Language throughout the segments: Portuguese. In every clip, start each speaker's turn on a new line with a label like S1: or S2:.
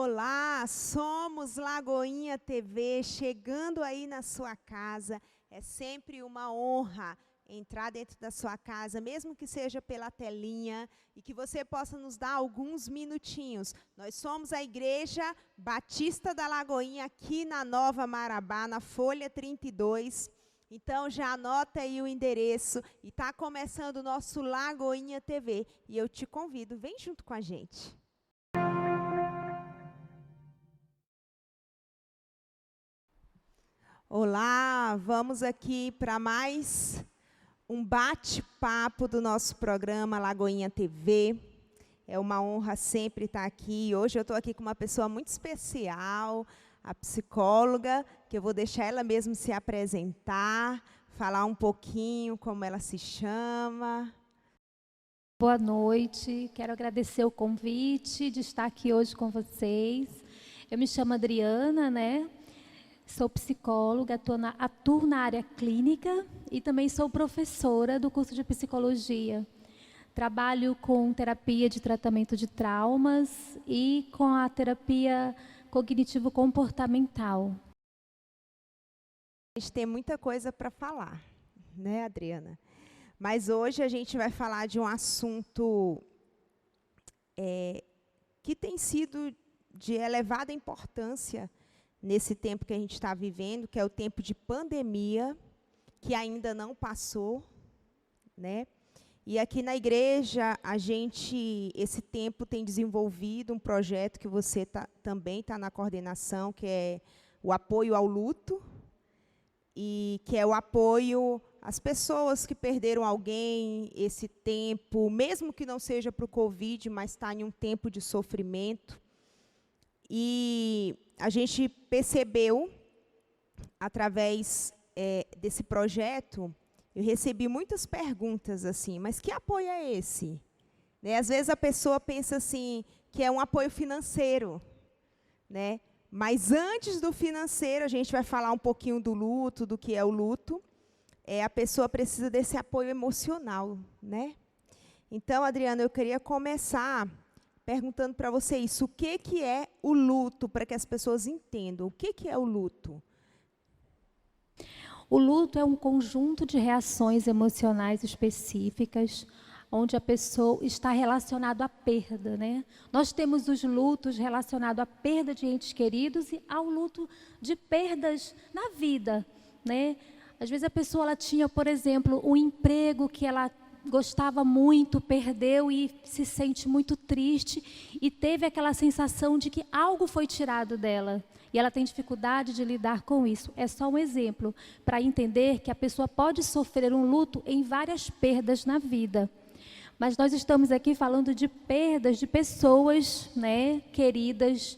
S1: Olá, somos Lagoinha TV, chegando aí na sua casa. É sempre uma honra entrar dentro da sua casa, mesmo que seja pela telinha, e que você possa nos dar alguns minutinhos. Nós somos a Igreja Batista da Lagoinha, aqui na Nova Marabá, na Folha 32. Então, já anota aí o endereço, e está começando o nosso Lagoinha TV. E eu te convido, vem junto com a gente. Olá, vamos aqui para mais um bate-papo do nosso programa Lagoinha TV. É uma honra sempre estar aqui. Hoje eu estou aqui com uma pessoa muito especial, a psicóloga, que eu vou deixar ela mesmo se apresentar, falar um pouquinho como ela se chama.
S2: Boa noite, quero agradecer o convite de estar aqui hoje com vocês. Eu me chamo Adriana, né? Sou psicóloga, atuo na área clínica e também sou professora do curso de psicologia. Trabalho com terapia de tratamento de traumas e com a terapia cognitivo-comportamental.
S1: A gente tem muita coisa para falar, né, Adriana? Mas hoje a gente vai falar de um assunto que tem sido de elevada importância nesse tempo que a gente está vivendo, que é o tempo de pandemia, que ainda não passou, né? E aqui na igreja, esse tempo tem desenvolvido um projeto que você também está na coordenação, que é o apoio ao luto, e que é o apoio às pessoas que perderam alguém esse tempo, mesmo que não seja para o Covid, mas está em um tempo de sofrimento. E a gente percebeu, através desse projeto, eu recebi muitas perguntas assim, mas que apoio é esse? Né? Às vezes a pessoa pensa assim, que é um apoio financeiro, né? Mas antes do financeiro, a gente vai falar um pouquinho do luto, do que é o luto, a pessoa precisa desse apoio emocional, né? Então, Adriana, eu queria começar perguntando para você isso, o que é o luto, para que as pessoas entendam, o que é o luto?
S2: O luto é um conjunto de reações emocionais específicas, onde a pessoa está relacionada à perda, né? Nós temos os lutos relacionados à perda de entes queridos e ao luto de perdas na vida, né? Às vezes a pessoa ela tinha, por exemplo, um emprego que ela gostava muito, perdeu e se sente muito triste e teve aquela sensação de que algo foi tirado dela. E ela tem dificuldade de lidar com isso. É só um exemplo para entender que a pessoa pode sofrer um luto em várias perdas na vida. Mas nós estamos aqui falando de perdas de pessoas, né, queridas,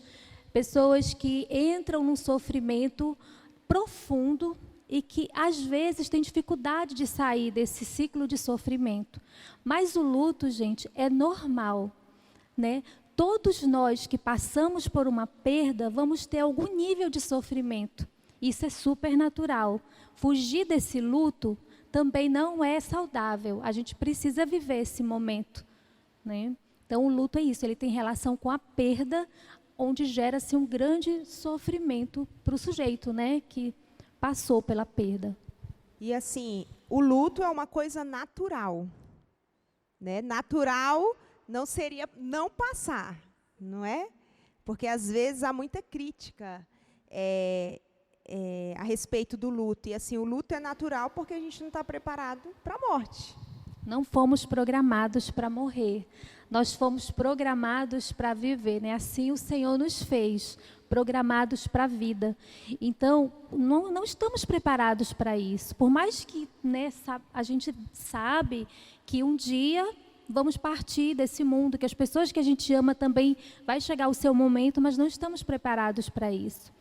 S2: pessoas que entram num sofrimento profundo e que, às vezes, têm dificuldade de sair desse ciclo de sofrimento. Mas o luto, gente, é normal, né? Todos nós que passamos por uma perda, vamos ter algum nível de sofrimento. Isso é super natural. Fugir desse luto também não é saudável. A gente precisa viver esse momento, né? Então, o luto é isso, ele tem relação com a perda, onde gera-se um grande sofrimento para o sujeito, né, que passou pela perda.
S1: E assim, o luto é uma coisa natural, né? Natural não seria não passar, não é? Porque às vezes há muita crítica a respeito do luto. E assim, o luto é natural porque a gente não está preparado para a morte.
S2: Não fomos programados para morrer. Nós fomos programados para viver, né? Assim o Senhor nos fez, programados para a vida. Então, não estamos preparados para isso. Por mais que, né, a gente sabe que um dia vamos partir desse mundo, que as pessoas que a gente ama também vai chegar o seu momento, mas não estamos preparados para isso.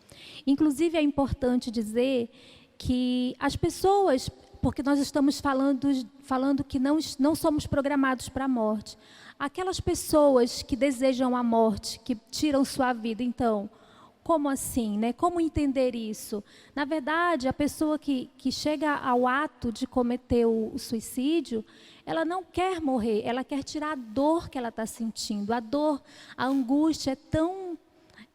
S2: Inclusive, é importante dizer que as pessoas, porque nós estamos falando que não somos programados para a morte. Aquelas pessoas que desejam a morte, que tiram sua vida, então, como assim, né? Como entender isso? Na verdade, a pessoa que chega ao ato de cometer o suicídio, ela não quer morrer, ela quer tirar a dor que ela está sentindo. A dor, a angústia é tão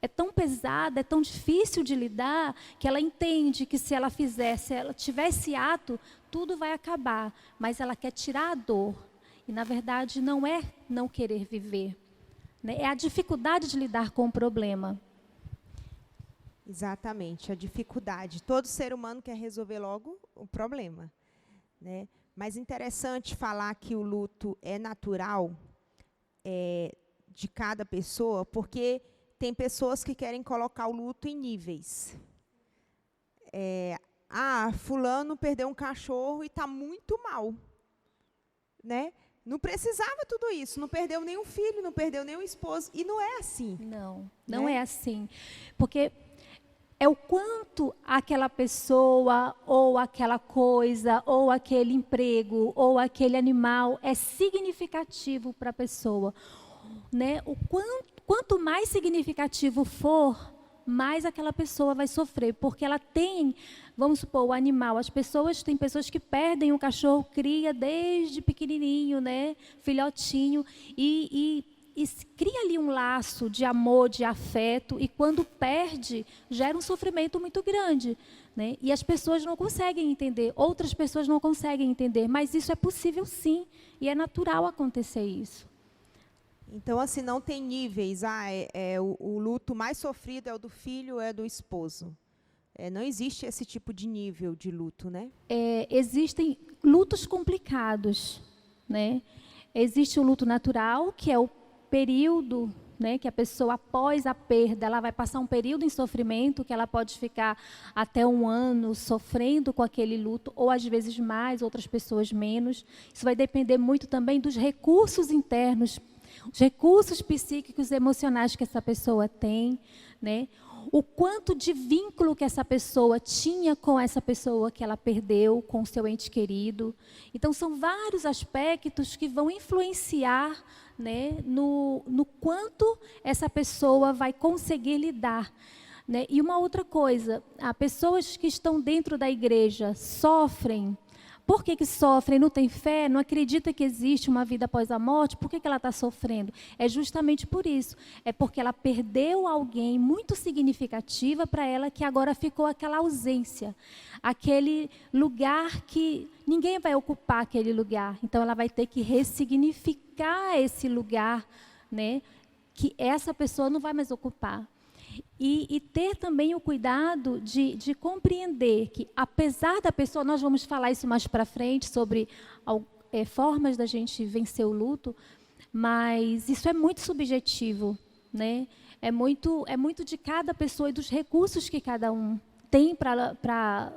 S2: é tão pesada, é tão difícil de lidar, que ela entende que se ela tiver esse ato, tudo vai acabar. Mas ela quer tirar a dor. E, na verdade, não é não querer viver, né? É a dificuldade de lidar com o problema.
S1: Exatamente, a dificuldade. Todo ser humano quer resolver logo o problema, né? Mas interessante falar que o luto é natural de cada pessoa, porque tem pessoas que querem colocar o luto em níveis. Fulano perdeu um cachorro e está muito mal, né? Não precisava tudo isso, não perdeu nenhum filho, não perdeu nenhum esposo, e não é assim.
S2: Não é assim, porque é o quanto aquela pessoa, ou aquela coisa, ou aquele emprego, ou aquele animal é significativo para a pessoa, né? Quanto mais significativo for, mais aquela pessoa vai sofrer, porque ela tem, vamos supor, o animal. Tem pessoas que perdem um cachorro, cria desde pequenininho, né? Filhotinho, e cria ali um laço de amor, de afeto, e quando perde, gera um sofrimento muito grande, né? E as pessoas não conseguem entender, outras pessoas não conseguem entender, mas isso é possível sim, e é natural acontecer isso.
S1: Então, assim, não tem níveis. O luto mais sofrido é o do filho, é do esposo. Não existe esse tipo de nível de luto, né?
S2: Existem lutos complicados, né? Existe o luto natural, que é o período, né, que a pessoa, após a perda, ela vai passar um período em sofrimento, que ela pode ficar até 1 ano sofrendo com aquele luto, ou às vezes mais, outras pessoas menos. Isso vai depender muito também dos recursos internos, os recursos psíquicos e emocionais que essa pessoa tem, né? O quanto de vínculo que essa pessoa tinha com essa pessoa que ela perdeu, com o seu ente querido. Então, são vários aspectos que vão influenciar, né, no quanto essa pessoa vai conseguir lidar, né? E uma outra coisa, as pessoas que estão dentro da igreja sofrem. Por que sofrem? Não tem fé? Não acredita que existe uma vida após a morte? Por que ela está sofrendo? É justamente por isso. É porque ela perdeu alguém muito significativa para ela, que agora ficou aquela ausência. Aquele lugar que ninguém vai ocupar aquele lugar. Então, ela vai ter que ressignificar esse lugar, né, que essa pessoa não vai mais ocupar. E ter também o cuidado de compreender que, apesar da pessoa, nós vamos falar isso mais para frente, sobre formas da gente vencer o luto, mas isso é muito subjetivo, né? É muito de cada pessoa e dos recursos que cada um tem para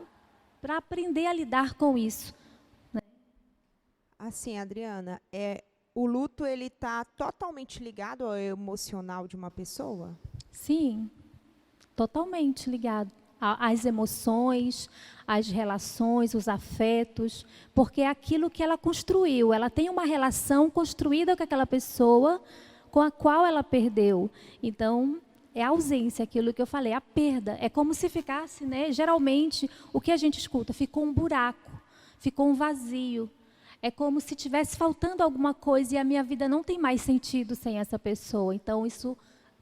S2: aprender a lidar com isso, né?
S1: Assim, Adriana, o luto ele está totalmente ligado ao emocional de uma pessoa?
S2: Sim, totalmente ligado às emoções, às relações, os afetos, porque é aquilo que ela construiu. Ela tem uma relação construída com aquela pessoa com a qual ela perdeu. Então, é a ausência, aquilo que eu falei, a perda. É como se ficasse, né? Geralmente, o que a gente escuta? Ficou um buraco, ficou um vazio. É como se tivesse faltando alguma coisa e a minha vida não tem mais sentido sem essa pessoa. Então, isso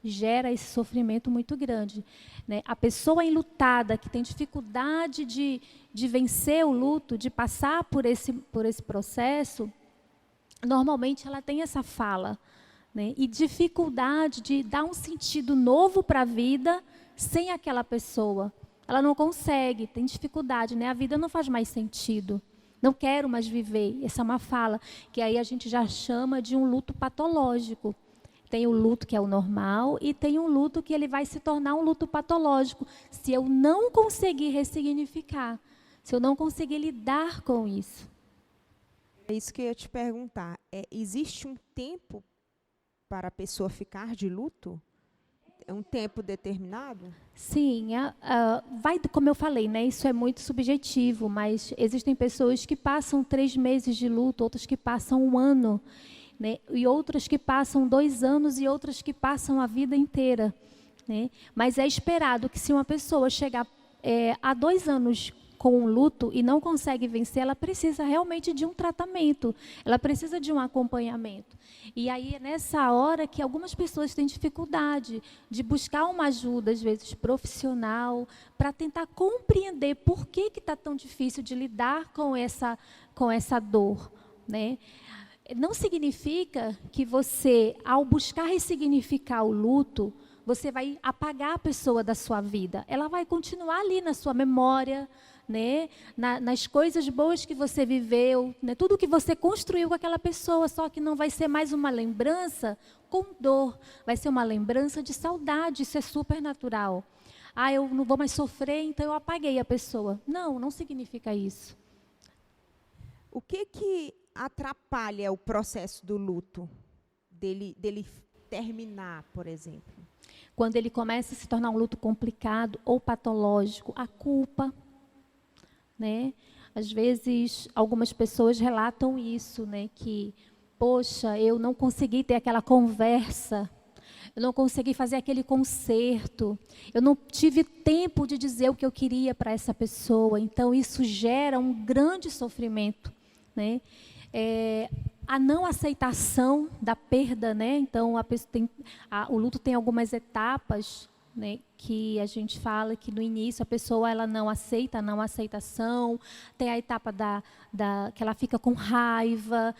S2: gera esse sofrimento muito grande, né? A pessoa enlutada, que tem dificuldade de vencer o luto, de passar por esse processo, normalmente ela tem essa fala, né? E dificuldade de dar um sentido novo para a vida sem aquela pessoa. Ela não consegue, tem dificuldade, né? A vida não faz mais sentido. Não quero mais viver. Essa é uma fala que aí a gente já chama de um luto patológico. Tem o luto que é o normal e tem um luto que ele vai se tornar um luto patológico, se eu não conseguir ressignificar, se eu não conseguir lidar com isso.
S1: É isso que eu ia te perguntar. Existe um tempo para a pessoa ficar de luto? É um tempo determinado?
S2: Sim, como eu falei, né, isso é muito subjetivo, mas existem pessoas que passam 3 meses de luto, outras que passam 1 ano, né, e outras que passam 2 anos e outras que passam a vida inteira, né? Mas é esperado que, se uma pessoa chegar há 2 anos com um luto e não consegue vencer, ela precisa realmente de um tratamento, ela precisa de um acompanhamento. E aí é nessa hora que algumas pessoas têm dificuldade de buscar uma ajuda, às vezes profissional, para tentar compreender por que está tão difícil de lidar com essa dor, né? Não significa que você, ao buscar ressignificar o luto, você vai apagar a pessoa da sua vida. Ela vai continuar ali na sua memória, né? Nas coisas boas que você viveu, né? Tudo que você construiu com aquela pessoa, só que não vai ser mais uma lembrança com dor, vai ser uma lembrança de saudade, isso é super natural. Ah, eu não vou mais sofrer, então eu apaguei a pessoa. Não, não significa isso.
S1: O que atrapalha o processo do luto, dele terminar, por exemplo?
S2: Quando ele começa a se tornar um luto complicado ou patológico, a culpa, né? Às vezes, algumas pessoas relatam isso, né? Que, poxa, eu não consegui ter aquela conversa, eu não consegui fazer aquele conserto, eu não tive tempo de dizer o que eu queria para essa pessoa, então isso gera um grande sofrimento, né? A não aceitação da perda, né? Então, o luto tem algumas etapas, né? Que a gente fala que no início a pessoa ela não aceita, a não aceitação. Tem a etapa que ela fica com raiva,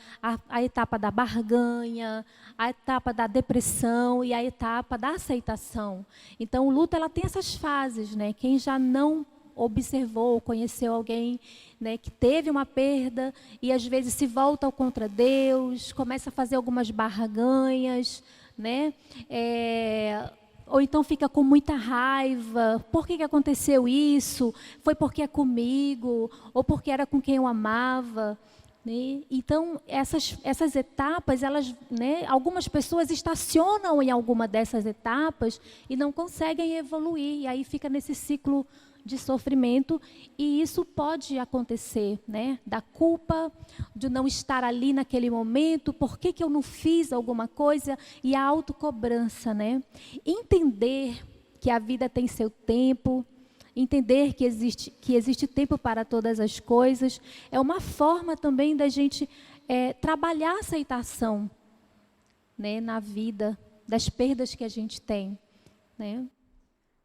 S2: a etapa da barganha, a etapa da depressão e a etapa da aceitação. Então, o luto ela tem essas fases, né? Quem já não observou, conheceu alguém, né, que teve uma perda e às vezes se volta contra Deus, começa a fazer algumas barganhas, né? Ou então fica com muita raiva. Por que aconteceu isso? Foi porque é comigo? Ou porque era com quem eu amava? Né? Então, essas etapas, elas, né, algumas pessoas estacionam em alguma dessas etapas e não conseguem evoluir. E aí fica nesse ciclo de sofrimento, e isso pode acontecer, né? Da culpa, de não estar ali naquele momento, por que eu não fiz alguma coisa, e a autocobrança, né? Entender que a vida tem seu tempo, entender que existe tempo para todas as coisas, é uma forma também da gente trabalhar a aceitação, né? Na vida, das perdas que a gente tem, né?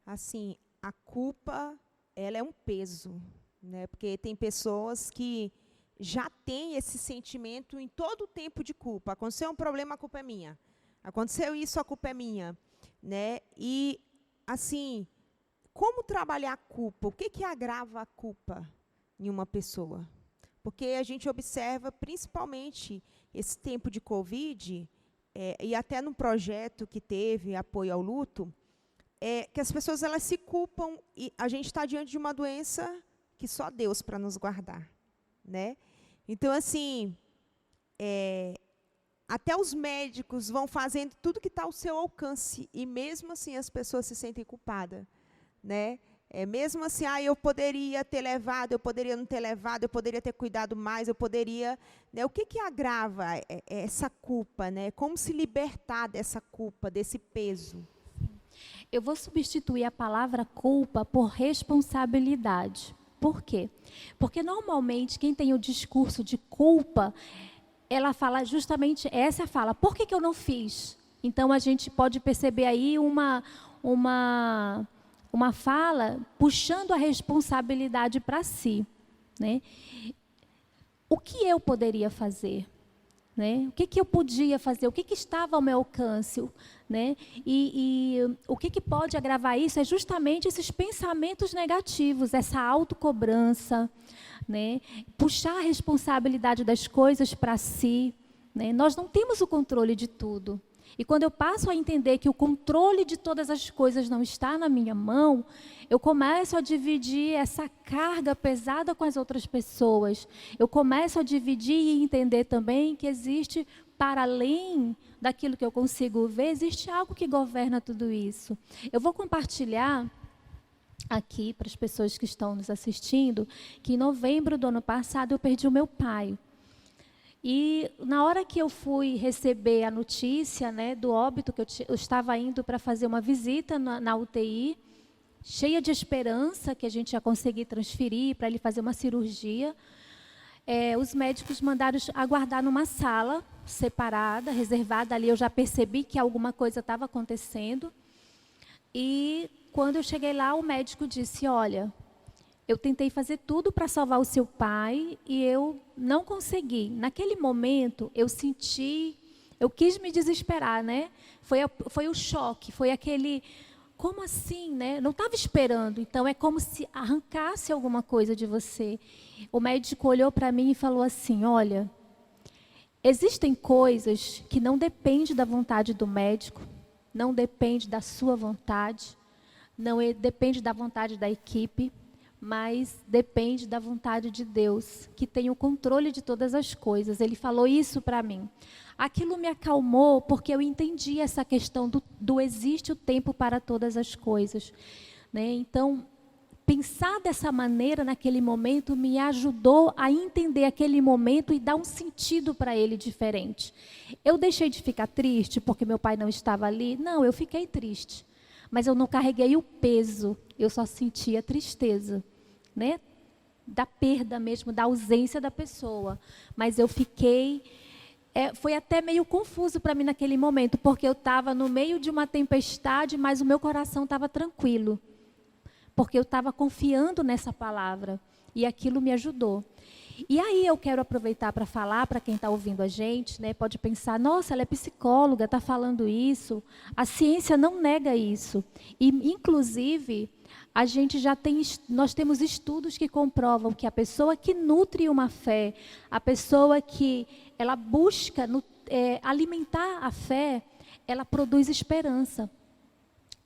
S1: Assim, a culpa, ela é um peso, né? Porque tem pessoas que já têm esse sentimento em todo o tempo de culpa. Aconteceu um problema, a culpa é minha. Aconteceu isso, a culpa é minha, né? E, assim, como trabalhar a culpa? O que agrava a culpa em uma pessoa? Porque a gente observa, principalmente, esse tempo de Covid, e até no projeto que teve apoio ao luto, que as pessoas elas se culpam e a gente está diante de uma doença que só Deus para nos guardar, né? Então, assim, até os médicos vão fazendo tudo que está ao seu alcance e mesmo assim as pessoas se sentem culpadas, né? Mesmo assim, eu poderia ter levado, eu poderia não ter levado, eu poderia ter cuidado mais, eu poderia, né? O que agrava essa culpa, né? Como se libertar dessa culpa, desse peso?
S2: Eu vou substituir a palavra culpa por responsabilidade. Por quê? Porque normalmente quem tem o discurso de culpa, ela fala justamente essa fala, por que eu não fiz? Então a gente pode perceber aí uma fala puxando a responsabilidade para si, né? O que eu poderia fazer? Né? O que eu podia fazer? O que estava ao meu alcance? Né? E o que pode agravar isso é justamente esses pensamentos negativos, essa autocobrança, né? Puxar a responsabilidade das coisas para si. Né? Nós não temos o controle de tudo. E quando eu passo a entender que o controle de todas as coisas não está na minha mão, eu começo a dividir essa carga pesada com as outras pessoas. Eu começo a dividir e entender também que existe, para além daquilo que eu consigo ver, existe algo que governa tudo isso. Eu vou compartilhar aqui para as pessoas que estão nos assistindo, que em novembro do ano passado eu perdi o meu pai. E na hora que eu fui receber a notícia, né, do óbito, que eu estava indo para fazer uma visita na UTI, cheia de esperança que a gente ia conseguir transferir para ele fazer uma cirurgia. Os médicos mandaram aguardar numa sala separada, reservada. Ali eu já percebi que alguma coisa estava acontecendo. E quando eu cheguei lá, o médico disse, olha, eu tentei fazer tudo para salvar o seu pai e eu não consegui. Naquele momento, eu quis me desesperar, né? Foi o choque, foi aquele, como assim, né? Não estava esperando, então é como se arrancasse alguma coisa de você. O médico olhou para mim e falou assim, olha, existem coisas que não dependem da vontade do médico, não depende da sua vontade, não depende da vontade da equipe, mas depende da vontade de Deus, que tem o controle de todas as coisas. Ele falou isso para mim. Aquilo me acalmou, porque eu entendi essa questão do existe o tempo para todas as coisas, né? Então, pensar dessa maneira naquele momento me ajudou a entender aquele momento e dar um sentido para ele diferente. Eu deixei de ficar triste porque meu pai não estava ali? Não, eu fiquei triste. Mas eu não carreguei o peso, eu só sentia tristeza, né? Da perda mesmo, da ausência da pessoa. Mas eu fiquei... foi até meio confuso para mim naquele momento, porque eu estava no meio de uma tempestade, mas o meu coração estava tranquilo. Porque eu estava confiando nessa palavra, e aquilo me ajudou. E aí eu quero aproveitar para falar para quem está ouvindo a gente, né, pode pensar, nossa, ela é psicóloga, está falando isso. A ciência não nega isso. E, inclusive, nós temos estudos que comprovam que a pessoa que nutre uma fé, a pessoa que ela busca alimentar a fé, ela produz esperança.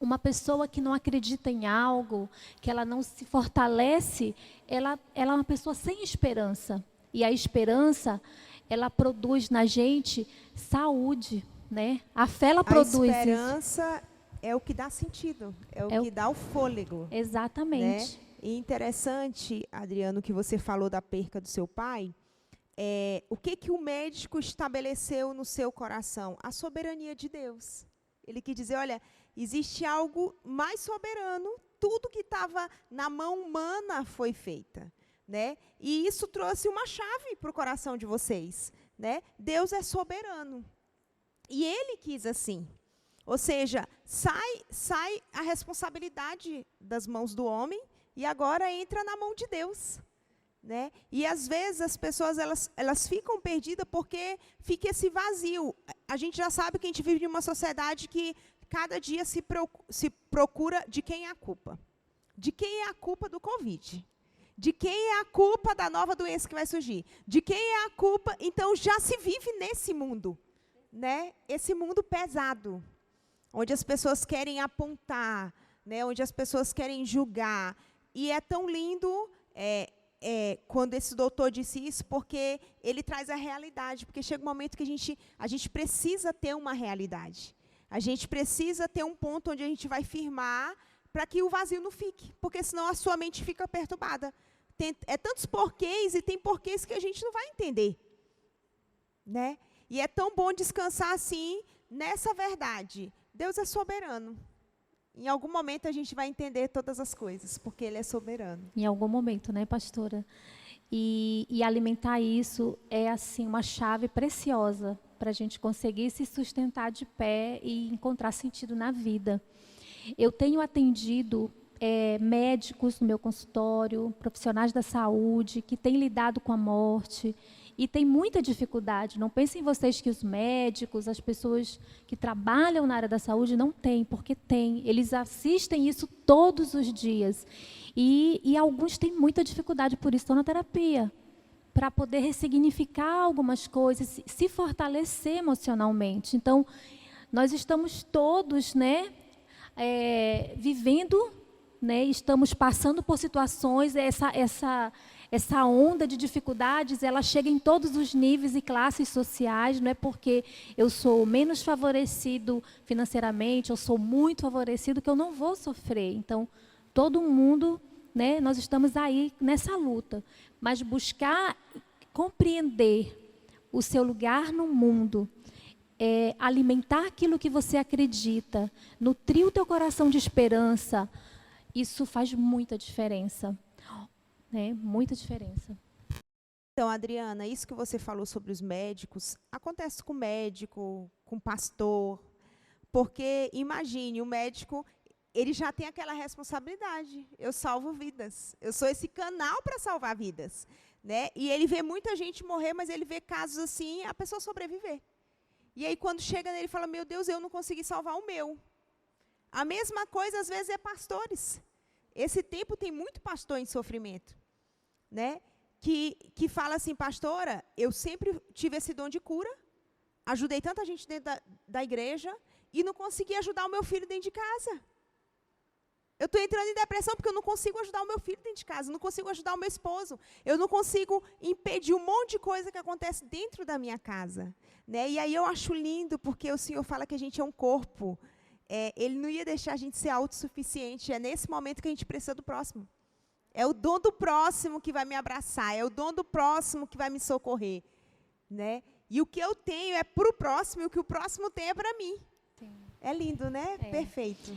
S2: Uma pessoa que não acredita em algo, que ela não se fortalece, ela é uma pessoa sem esperança. E a esperança, ela produz na gente saúde, né? A fé, ela produz isso.
S1: A esperança é o que dá sentido, é o que dá o fôlego.
S2: Exatamente.
S1: Né? E interessante, Adriano, que você falou da perca do seu pai. O que o médico estabeleceu no seu coração? A soberania de Deus. Ele quis dizer, olha, existe algo mais soberano, tudo que estava na mão humana foi feita, né? E isso trouxe uma chave para o coração de vocês, né? Deus é soberano. E Ele quis assim. Ou seja, sai a responsabilidade das mãos do homem e agora entra na mão de Deus. Né? E às vezes as pessoas elas ficam perdidas porque fica esse vazio. A gente já sabe que a gente vive em uma sociedade que cada dia se procura de quem é a culpa. De quem é a culpa do Covid? De quem é a culpa da nova doença que vai surgir? De quem é a culpa? Então já se vive nesse mundo, né? Esse mundo pesado, onde as pessoas querem apontar, né? Onde as pessoas querem julgar. E é tão lindo quando esse doutor disse isso, porque ele traz a realidade, porque chega um momento que a gente precisa ter uma realidade. A gente precisa ter um ponto onde a gente vai firmar para que o vazio não fique, porque senão a sua mente fica perturbada. É tantos porquês e tem porquês que a gente não vai entender. Né? E é tão bom descansar assim, nessa verdade. Deus é soberano. Em algum momento a gente vai entender todas as coisas, porque Ele é soberano.
S2: Em algum momento, né, pastora? E alimentar isso é, assim, uma chave preciosa para a gente conseguir se sustentar de pé e encontrar sentido na vida. Eu tenho atendido médicos no meu consultório, profissionais da saúde, que têm lidado com a morte, e tem muita dificuldade. Não pensem vocês que os médicos, as pessoas que trabalham na área da saúde não têm, porque tem. Eles assistem isso todos os dias. E alguns têm muita dificuldade, por isso estão na terapia, para poder ressignificar algumas coisas, se fortalecer emocionalmente. Então, nós estamos todos, né, vivendo, né, estamos passando por situações, essa onda de dificuldades, ela chega em todos os níveis e classes sociais, não é porque eu sou menos favorecido financeiramente, eu sou muito favorecido, que eu não vou sofrer. Então, todo mundo, né, nós estamos aí nessa luta. Mas buscar compreender o seu lugar no mundo, alimentar aquilo que você acredita, nutrir o teu coração de esperança, isso faz muita diferença, né? Muita diferença.
S1: Então, Adriana, isso que você falou sobre os médicos, acontece com médico, com pastor, porque, imagine, o médico, ele já tem aquela responsabilidade. Eu salvo vidas. Eu sou esse canal para salvar vidas. Né? E ele vê muita gente morrer, mas ele vê casos assim, a pessoa sobreviver. E aí, quando chega nele, ele fala, meu Deus, eu não consegui salvar o meu. A mesma coisa, às vezes, é pastores. Esse tempo tem muito pastor em sofrimento. Né? Que fala assim, pastora, eu sempre tive esse dom de cura, ajudei tanta gente dentro da igreja, e não consegui ajudar o meu filho dentro de casa. Eu estou entrando em depressão porque eu não consigo ajudar o meu filho dentro de casa, eu não consigo ajudar o meu esposo, eu não consigo impedir um monte de coisa que acontece dentro da minha casa. Né? E aí eu acho lindo, porque o Senhor fala que a gente é um corpo. Ele não ia deixar a gente ser autossuficiente, é nesse momento que a gente precisa do próximo. É o dom do próximo que vai me abraçar, é o dom do próximo que vai me socorrer. Né? E o que eu tenho é para o próximo, e o que o próximo tem é para mim. Sim. É lindo, né? Perfeito.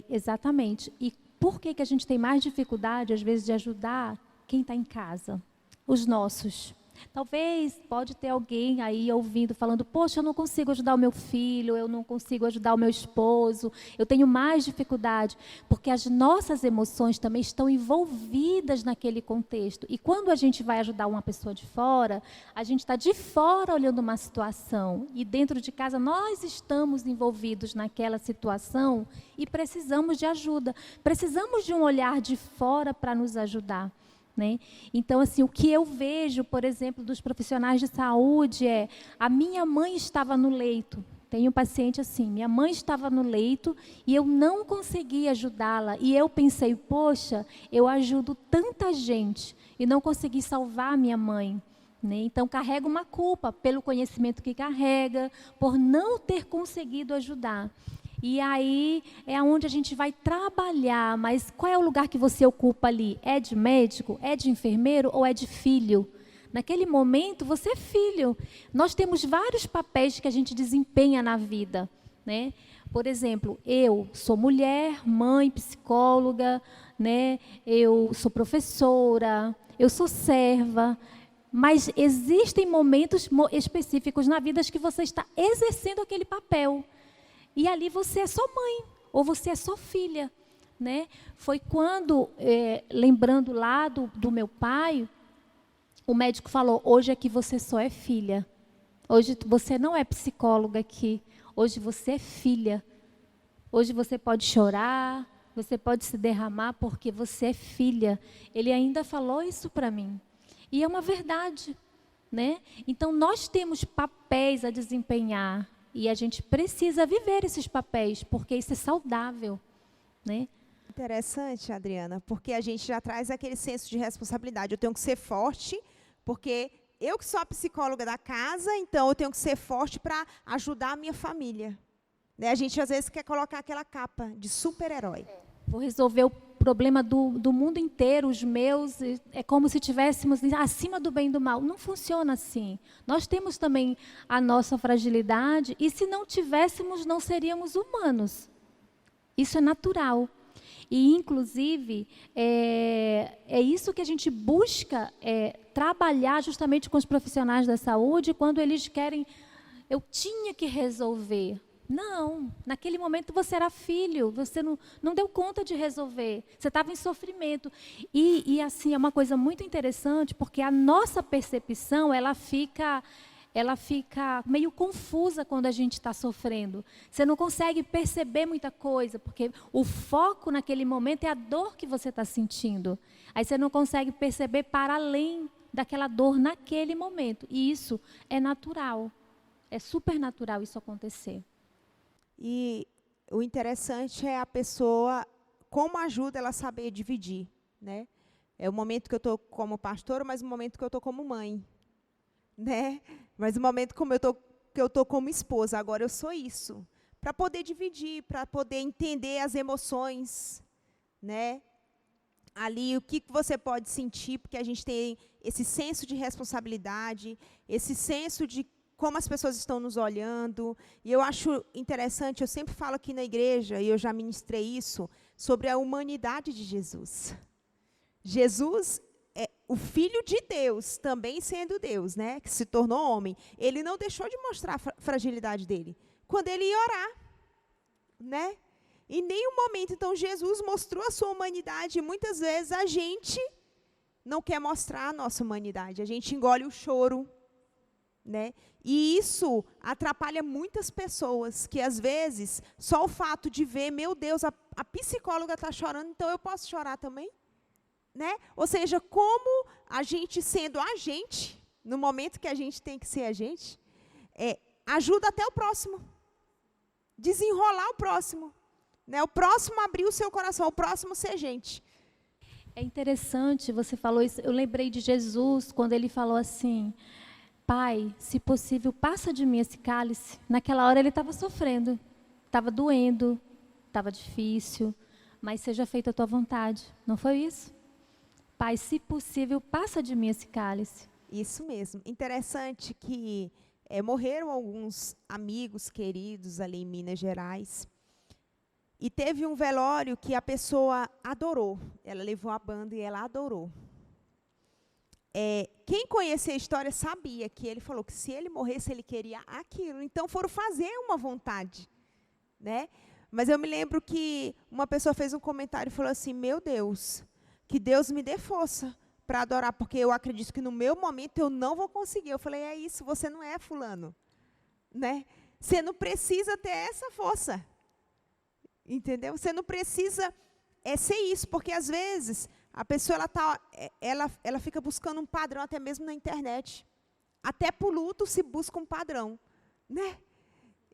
S2: Exatamente. E por que a gente tem mais dificuldade, às vezes, de ajudar quem está em casa? Os nossos. Talvez pode ter alguém aí ouvindo, falando, poxa, eu não consigo ajudar o meu filho, eu não consigo ajudar o meu esposo, eu tenho mais dificuldade, porque as nossas emoções também estão envolvidas naquele contexto. E quando a gente vai ajudar uma pessoa de fora, a gente está de fora olhando uma situação, e dentro de casa nós estamos envolvidos naquela situação e precisamos de ajuda, precisamos de um olhar de fora para nos ajudar. Né? Então, assim, o que eu vejo, por exemplo, dos profissionais de saúde é, a minha mãe estava no leito, tem um paciente assim, minha mãe estava no leito e eu não consegui ajudá-la, e eu pensei, poxa, eu ajudo tanta gente e não consegui salvar a minha mãe. Né? Então, carrega uma culpa pelo conhecimento que carrega, por não ter conseguido ajudar. E aí é onde a gente vai trabalhar, mas qual é o lugar que você ocupa ali? É de médico, é de enfermeiro ou é de filho? Naquele momento, você é filho. Nós temos vários papéis que a gente desempenha na vida. Né? Por exemplo, eu sou mulher, mãe, psicóloga, né? Eu sou professora, eu sou serva, mas existem momentos específicos na vida que você está exercendo aquele papel. E ali você é só mãe, ou você é só filha. Né? Foi quando, lembrando lá do meu pai, o médico falou, hoje aqui você só é filha. Hoje você não é psicóloga aqui, hoje você é filha. Hoje você pode chorar, você pode se derramar porque você é filha. Ele ainda falou isso para mim. E é uma verdade. Né? Então, nós temos papéis a desempenhar. E a gente precisa viver esses papéis, porque isso é saudável, né?
S1: Interessante, Adriana, porque a gente já traz aquele senso de responsabilidade. Eu tenho que ser forte, porque eu que sou a psicóloga da casa, então eu tenho que ser forte para ajudar a minha família. Né? A gente, às vezes, quer colocar aquela capa de super-herói.
S2: Vou resolver o problema do mundo inteiro, os meus, é como se estivéssemos acima do bem e do mal. Não funciona assim. Nós temos também a nossa fragilidade, e se não tivéssemos, não seríamos humanos. Isso é natural. E, inclusive, é isso que a gente busca trabalhar justamente com os profissionais da saúde, quando eles querem, eu tinha que resolver. Não, naquele momento você era filho, você não deu conta de resolver, você estava em sofrimento. E assim, é uma coisa muito interessante, porque a nossa percepção, ela fica meio confusa quando a gente está sofrendo. Você não consegue perceber muita coisa, porque o foco naquele momento é a dor que você está sentindo. Aí você não consegue perceber para além daquela dor naquele momento. E isso é natural, é super natural isso acontecer.
S1: E o interessante é a pessoa, como ajuda ela a saber dividir. Né? É o momento que eu estou como pastora, mas o momento que eu estou como mãe. Né? Mas o momento que eu estou como esposa. Agora eu sou isso. Para poder dividir, para poder entender as emoções. Né? Ali, o que você pode sentir, porque a gente tem esse senso de responsabilidade, esse senso de como as pessoas estão nos olhando. E eu acho interessante, eu sempre falo aqui na igreja, e eu já ministrei isso, sobre a humanidade de Jesus. Jesus é o Filho de Deus, também sendo Deus, né, que se tornou homem. Ele não deixou de mostrar a fragilidade dele quando ele ia orar, né? Em nenhum momento, então, Jesus mostrou a sua humanidade. E muitas vezes a gente não quer mostrar a nossa humanidade. A gente engole o choro, né? E isso atrapalha muitas pessoas, que às vezes, só o fato de ver, meu Deus, a psicóloga está chorando, então eu posso chorar também? Né? Ou seja, como a gente sendo a gente, no momento que a gente tem que ser a gente, ajuda até o próximo. Desenrolar o próximo. Né? O próximo abrir o seu coração, o próximo ser gente.
S2: É interessante, você falou isso, eu lembrei de Jesus, quando ele falou assim, Pai, se possível, passa de mim esse cálice. Naquela hora ele estava sofrendo, estava doendo, estava difícil, mas seja feita a tua vontade. Não foi isso? Pai, se possível, passa de mim esse cálice.
S1: Isso mesmo. Interessante que morreram alguns amigos queridos ali em Minas Gerais. E teve um velório que a pessoa adorou. Ela levou a banda e ela adorou. Quem conhecia a história sabia que ele falou que se ele morresse, ele queria aquilo. Então, foram fazer uma vontade. Né? Mas eu me lembro que uma pessoa fez um comentário e falou assim, meu Deus, que Deus me dê força para adorar, porque eu acredito que no meu momento eu não vou conseguir. Eu falei, é isso, você não é fulano. Né? Você não precisa ter essa força. Entendeu? Você não precisa ser isso, porque às vezes a pessoa ela fica buscando um padrão até mesmo na internet. Até para o luto se busca um padrão, né?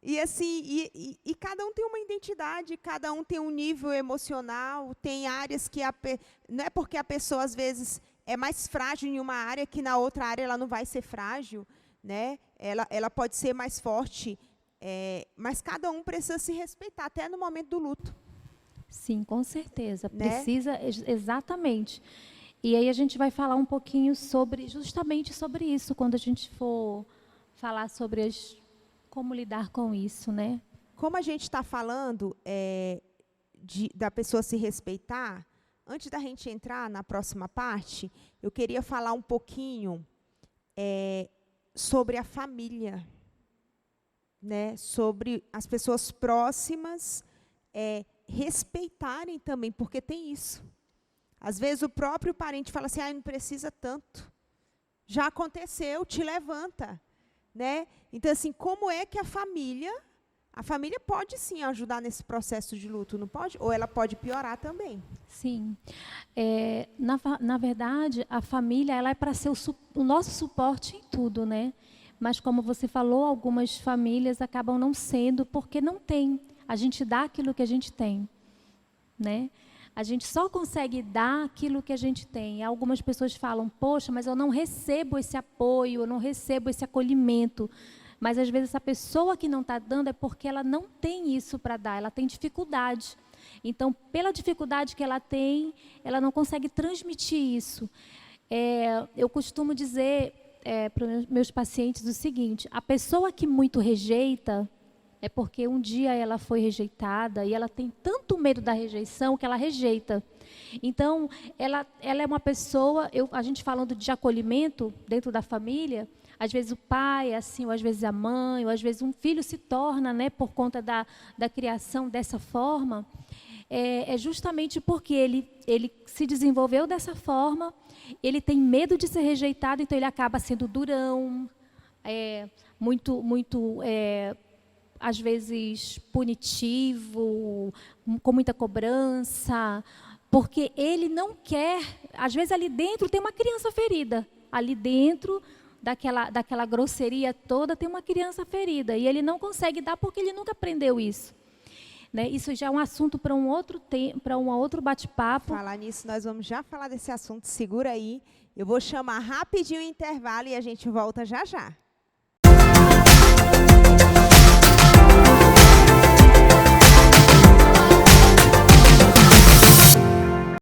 S1: E assim, e cada um tem uma identidade, cada um tem um nível emocional, tem áreas que não é porque a pessoa às vezes é mais frágil em uma área que na outra área ela não vai ser frágil, né? Ela pode ser mais forte. Mas cada um precisa se respeitar, até no momento do luto.
S2: Sim, com certeza.
S1: Né?
S2: Precisa, exatamente. E aí a gente vai falar um pouquinho justamente sobre isso, quando a gente for falar sobre como lidar com isso, né?
S1: Como a gente está falando da pessoa se respeitar, antes da gente entrar na próxima parte, eu queria falar um pouquinho sobre a família. Né, sobre as pessoas próximas respeitarem também, porque tem isso. Às vezes o próprio parente fala assim, não precisa tanto. Já aconteceu, te levanta. Né? Então, assim, como é que a família pode sim ajudar nesse processo de luto, não pode? Ou ela pode piorar também.
S2: Sim. Na verdade, a família ela é para ser o nosso suporte em tudo, né? Mas, como você falou, algumas famílias acabam não sendo porque não tem. A gente dá aquilo que a gente tem. Né? A gente só consegue dar aquilo que a gente tem. Algumas pessoas falam, poxa, mas eu não recebo esse apoio, eu não recebo esse acolhimento. Mas, às vezes, essa pessoa que não está dando é porque ela não tem isso para dar, ela tem dificuldade. Então, pela dificuldade que ela tem, ela não consegue transmitir isso. Eu costumo dizer para os meus pacientes o seguinte, a pessoa que muito rejeita é porque um dia ela foi rejeitada e ela tem tanto medo da rejeição que ela rejeita. Então, ela é uma pessoa, a gente falando de acolhimento dentro da família, às vezes o pai, assim, ou às vezes a mãe, ou às vezes um filho se torna, né, por conta da criação dessa forma, justamente porque ele se desenvolveu dessa forma, ele tem medo de ser rejeitado, então ele acaba sendo durão, às vezes punitivo, com muita cobrança, porque ele não quer, às vezes ali dentro tem uma criança ferida, ali dentro daquela grosseria toda tem uma criança ferida, e ele não consegue dar porque ele nunca aprendeu isso. Né? Isso já é um assunto para um outro bate-papo.
S1: Falar nisso, nós vamos já falar desse assunto, segura aí. Eu vou chamar rapidinho o intervalo e a gente volta já já.